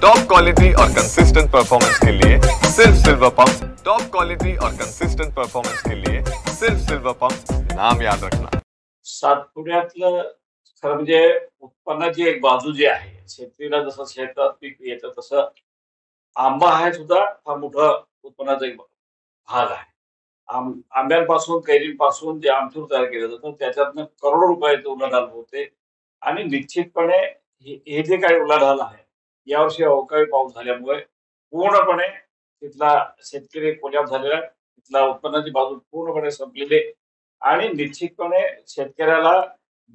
Top quality और consistent performance के लिए सिर्फ सिल्वर पंप। टॉप क्वालिटी और कंसिस्टेंट परफॉर्मेंस के लिए सिर्फ सिल्वर पंप, नाम याद रखना। सातपुड्यातलं खरं म्हणजे उत्पन्नाची एक बाजू जी आहे, शेतीला जसं शेतात पीक येतं तसं आंबा हा सुद्धा फार मोठा उत्पन्नाचा एक भाग आहे. आंब्यांपासून कैरींपासून जे आमचूर तयार केलं जातं त्याच्यातनं करोडो रुपयाचं उलाढाल होते आणि निश्चितपणे हे जे काही उलाढाल आहे यावर्षी अवकाळी पाऊस झाल्यामुळे पूर्णपणे तिथला शेतकरी कोल्याप झालेला आहे. तिथला उत्पन्नाची बाजू पूर्णपणे संपलेली आहे आणि निश्चितपणे शेतकऱ्याला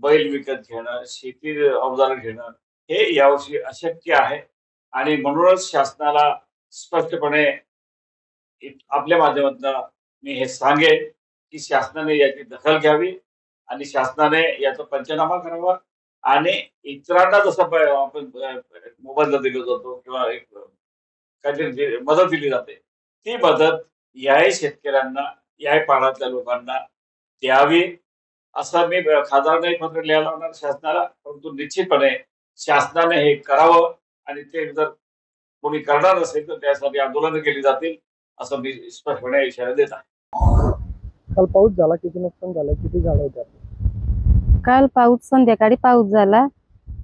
बैल विकत घेणं, शेती अवजार घेणं हे यावर्षी अशक्य आहे आणि म्हणूनच शासनाला स्पष्टपणे आपल्या माध्यमातून मी हे सांगेन की शासनाने याची दखल घ्यावी आणि शासनाने याचा पंचनामा करावा आणि इतरांना जसं आपण मोबदला दिला जातो किंवा एक काहीतरी मदत दिली जाते ती मदत याही शेतकऱ्यांना याही पाडातल्या लोकांना द्यावी असं मी खासदारांनाही पत्र लिहायला लावणार शासनाला. परंतु निश्चितपणे शासनाने हे करावं आणि ते जर कोणी करणार असेल तर त्यासाठी आंदोलनं केली जातील असं मी स्पष्टपणे इशारा देत आहे. काल पाऊस झाला, किती नुकसान झालं, किती झालं होतं? काल पाऊस संध्याकाळी पाऊस झाला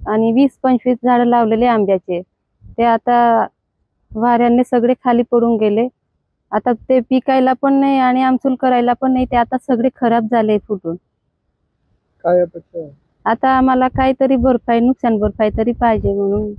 आणि 20-25 झाडं लावलेले आंब्याचे ते आता वाऱ्याने सगळे खाली पडून गेले. आता ते पिकायला पण नाही आणि आमचूल करायला पण नाही, ते आता सगळे खराब झाले फुटून. काय अपेक्षा आहे? आता आम्हाला काहीतरी भरपाई, नुकसान भरपाई तरी पाहिजे म्हणून